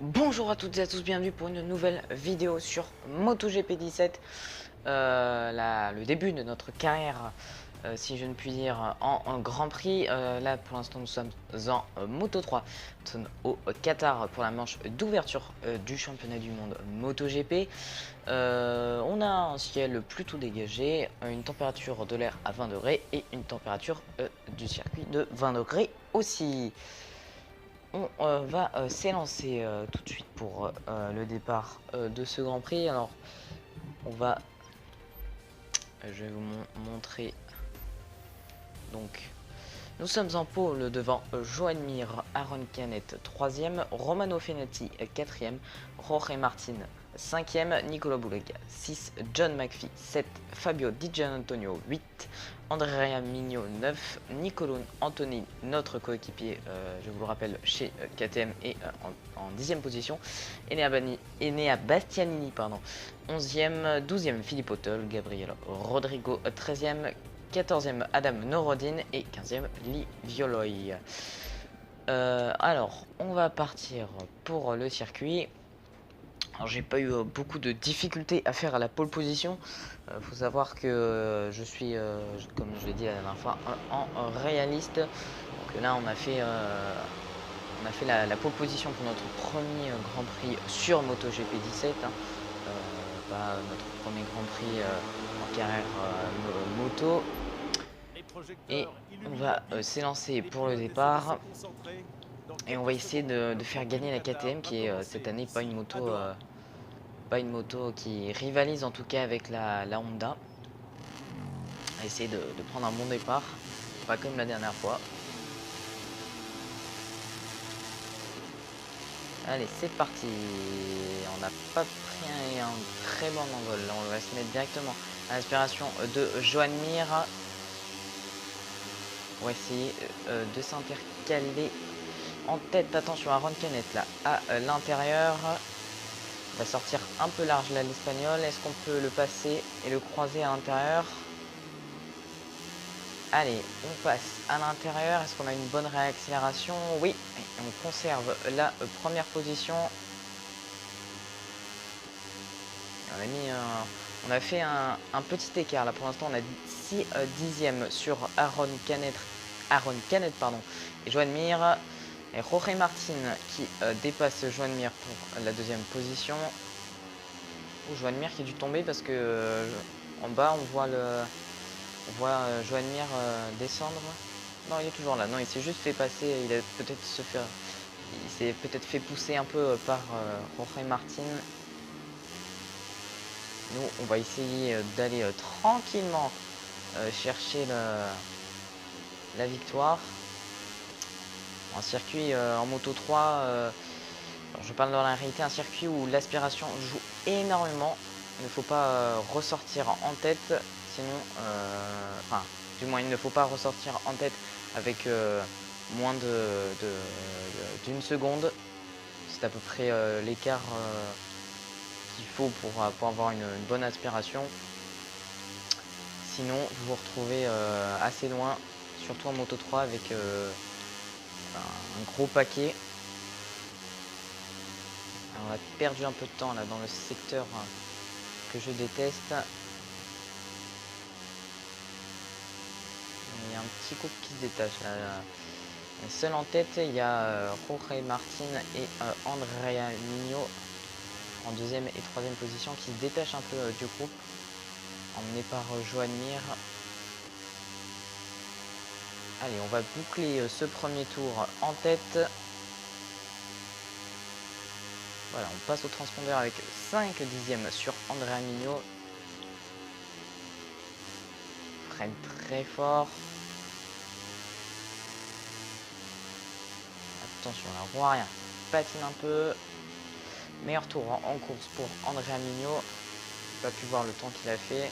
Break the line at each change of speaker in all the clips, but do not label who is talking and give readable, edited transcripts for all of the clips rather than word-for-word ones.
Bonjour à toutes et à tous, bienvenue pour une nouvelle vidéo sur MotoGP 17, le début de notre carrière, si je ne puis dire, en Grand Prix. Là pour l'instant nous sommes en Moto 3, nous sommes au Qatar pour la manche d'ouverture du championnat du monde MotoGP. On a un ciel plutôt dégagé, une température de l'air à 20 degrés et une température du circuit de 20 degrés aussi. On va s'élancer tout de suite pour le départ de ce Grand Prix. Alors, je vais vous montrer. Donc, nous sommes en pôle devant Joan Mir, Aaron Canet 3e, Romano Fenati 4e, Jorge Martin 5e, Nicolo Bulega 6, John McPhee 7, Fabio Di Gianantonio 8, Andrea Migno 9, Nicolo Antoni, notre coéquipier, je vous le rappelle, chez KTM et en 10e position, Enea Bastianini, 11e, 12e Philippe Ottol, Gabriel Rodrigo 13e, 14e Adam Norodin et 15e Lee Violoy. Alors, on va partir pour le circuit. Alors, j'ai pas eu beaucoup de difficultés à faire à la pole position. Faut savoir que je suis, comme je l'ai dit la dernière fois, en réaliste. Donc là, on a fait la pole position pour notre premier Grand Prix sur MotoGP 17. Pas notre premier Grand Prix en carrière moto. Et on va s'élancer pour le départ. Et on va essayer de faire gagner la KTM qui est cette année pas une moto qui rivalise en tout cas avec la Honda. On va essayer de prendre un bon départ, pas comme la dernière fois. Allez, c'est parti. On n'a pas pris un très bon angle. Là, on va se mettre directement à l'inspiration de Joan Mir. On va essayer de s'intercaler en tête. Attention à Aaron Canet là à l'intérieur. On va sortir un peu large là l'Espagnol. Est-ce qu'on peut le passer et le croiser à l'intérieur? Allez, on passe à l'intérieur. Est-ce qu'on a une bonne réaccélération? Oui, et on conserve la première position. On a fait un petit écart là. Pour l'instant, on a 6 dixièmes sur Aaron Canet, et Joan Mir. Et Jorge Martin qui dépasse Joan Mir pour la deuxième position. Oh, Joan Mir qui a dû tomber parce que en bas on voit Joan Mir descendre. Non, il est toujours là. Non, il s'est juste fait passer. Il s'est peut-être fait pousser un peu par Jorge Martin. Nous, on va essayer d'aller tranquillement chercher la victoire. Un circuit en Moto 3, je parle dans la réalité, un circuit où l'aspiration joue énormément. Il ne faut pas ressortir en tête, sinon, enfin, du moins, il ne faut pas ressortir en tête avec moins d'une seconde. C'est à peu près l'écart qu'il faut pour avoir une bonne aspiration. Sinon, vous vous retrouvez assez loin, surtout en Moto 3 avec un gros paquet. Alors, on a perdu un peu de temps là dans le secteur que je déteste. Il y a un petit couple qui se détache là. Seul en tête, il y a Jorge Martin et Andrea Migno en deuxième et troisième position qui se détachent un peu du groupe, emmené par Joan Mir. Allez, on va boucler ce premier tour en tête. Voilà, on passe au transpondeur avec 5 dixièmes sur Andrea Migno. Freine très fort. Attention, la roue arrière patine un peu. Meilleur tour en course pour Andrea Migno. Pas pu voir le temps qu'il a fait.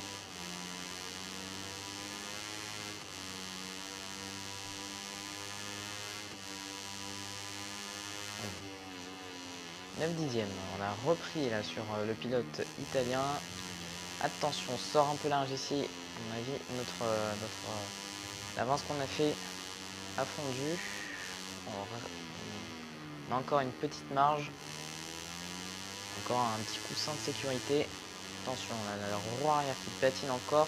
Mmh. 9 dixièmes. On a repris là sur le pilote italien. Attention, on sort un peu large ici. À mon avis, l'avance qu'on a fait a fondu. On a encore une petite marge. Encore un petit coussin de sécurité. Attention, là, le roue arrière qui patine encore.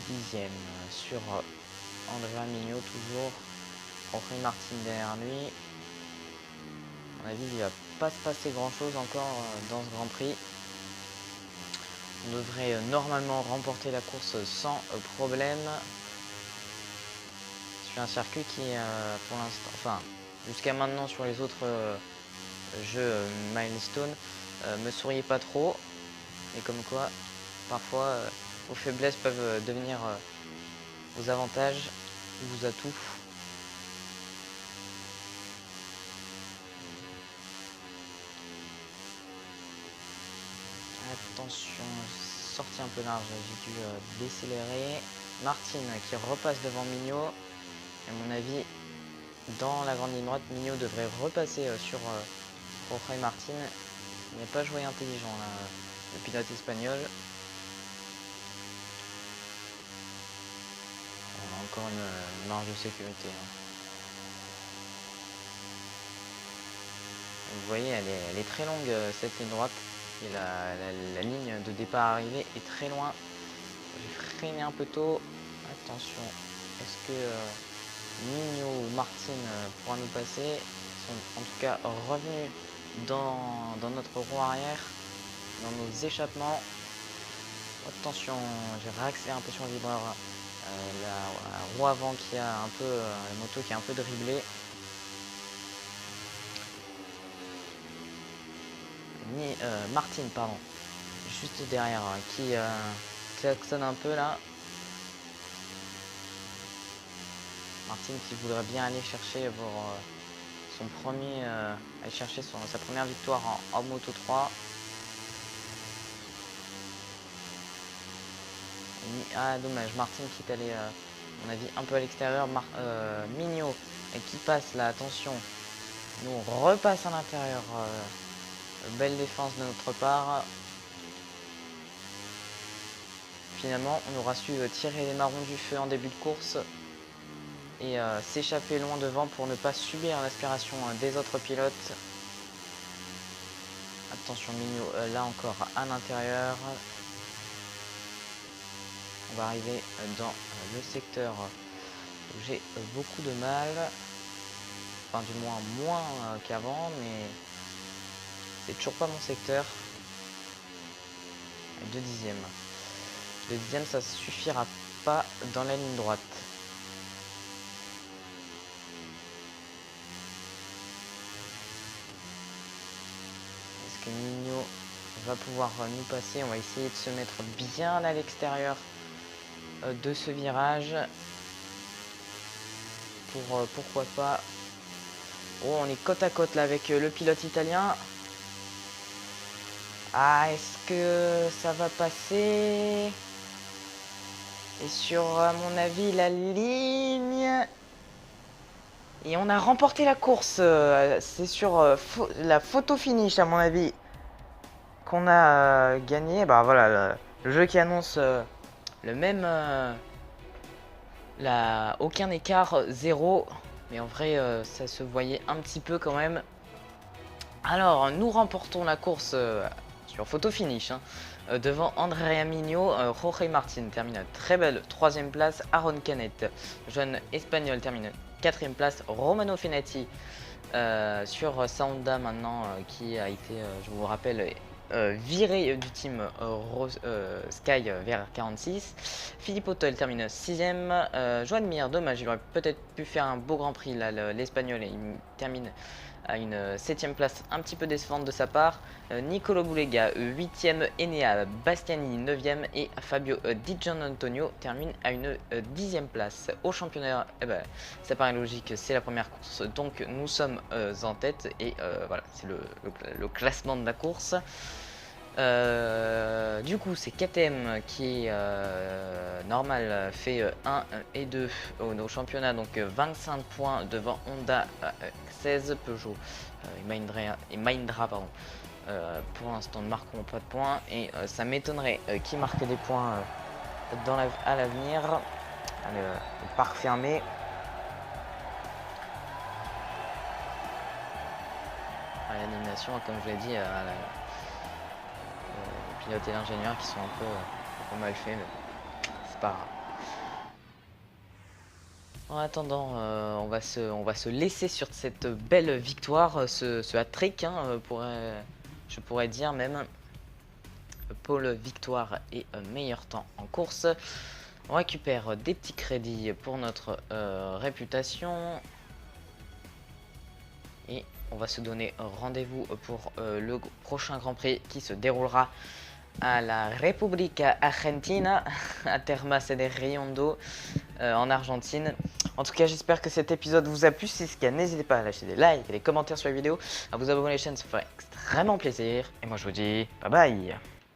Dixième sur Andrea Mignot toujours. Jorge Martin derrière lui. À mon avis, il va pas se passer grand chose encore dans ce Grand Prix. On devrait normalement remporter la course sans problème. C'est un circuit qui pour l'instant, enfin jusqu'à maintenant sur les autres jeux milestone me souriait pas trop. Et comme quoi parfois vos faiblesses peuvent devenir vos avantages, vos atouts. Attention, sortie un peu large, j'ai dû décélérer. Martin qui repasse devant Mignot. À mon avis, dans la grande ligne droite, Mignot devrait repasser sur Jorge Martin. Il n'a pas joué intelligent là, le pilote espagnol. On a encore une marge de sécurité. Vous voyez, elle est très longue cette ligne droite. Et la ligne de départ arrivée est très loin. J'ai freiné un peu tôt. Attention, est-ce que Mignot ou Martin pourra nous passer? Ils sont en tout cas revenus dans notre roue arrière, dans nos échappements. Attention, j'ai réaccéléré un peu sur le vibreur. La roue avant qui a un peu, la moto qui est un peu dribblée. Martin, pardon, juste derrière, qui klaxonne un peu là. Martin qui voudrait bien aller chercher pour son premier, aller chercher sa première victoire en Moto 3. Ah dommage, Martin qui est allé, à mon avis, un peu à l'extérieur. Mignot qui passe là, attention. Nous on repasse à l'intérieur. Belle défense de notre part. Finalement, on aura su tirer les marrons du feu en début de course et s'échapper loin devant pour ne pas subir l'aspiration des autres pilotes. Attention, Mignot, là encore à l'intérieur. On va arriver dans le secteur où j'ai beaucoup de mal. Enfin, du moins qu'avant, mais c'est toujours pas mon secteur. 2 dixièmes. 2 dixièmes, ça suffira pas dans la ligne droite. Est-ce que Mignot va pouvoir nous passer? On va essayer de se mettre bien à l'extérieur de ce virage. Pourquoi pas. Oh, on est côte à côte là avec le pilote italien. Ah, est-ce que ça va passer? Et sur, à mon avis, la ligne. Et on a remporté la course. C'est sur la photo finish, à mon avis, qu'on a gagné. Bah voilà, le jeu qui annonce le même. Aucun écart, 0. Mais en vrai, ça se voyait un petit peu quand même. Alors, nous remportons la course sur photo finish. Devant Andrea Mignot, Jorge Martin termine à très belle 3e place. Aaron Canet, jeune espagnol, termine 4e place. Romano Fenati sur sa Honda maintenant, qui a été, je vous rappelle, viré du team Sky vers 46. Philippe Autel termine 6e. Joan Mir, dommage, il aurait peut-être pu faire un beau Grand Prix là, l'espagnol, et il termine à une 7e place un petit peu décevante de sa part. Nicolo Bulega 8e, Enea Bastiani 9e et Fabio Di Gianantonio termine à une 10e place. Au championnat, ça paraît logique, c'est la première course, donc nous sommes en tête et voilà, c'est le classement de la course. Du coup, c'est KTM qui normal fait 1 et 2 au championnat, donc 25 points devant Honda 16, Peugeot et Mahindra pardon. Pour l'instant ne marqueront pas de points et ça m'étonnerait qu'ils marquent des points à l'avenir. Le parc fermé. L'animation, comme je l'ai dit, le pilote et l'ingénieur qui sont un peu mal faits, mais c'est pas grave. En attendant, on va se laisser sur cette belle victoire, ce hat-trick, hein, je pourrais dire même. Pôle victoire et meilleur temps en course. On récupère des petits crédits pour notre réputation. Et on va se donner rendez-vous pour le prochain Grand Prix qui se déroulera à la República Argentina, à Termas de Riondo, en Argentine. En tout cas, j'espère que cet épisode vous a plu. Si c'est le cas, n'hésitez pas à lâcher des likes et des commentaires sur la vidéo, à vous abonner à la chaîne, ça ferait extrêmement plaisir. Et moi, je vous dis bye bye.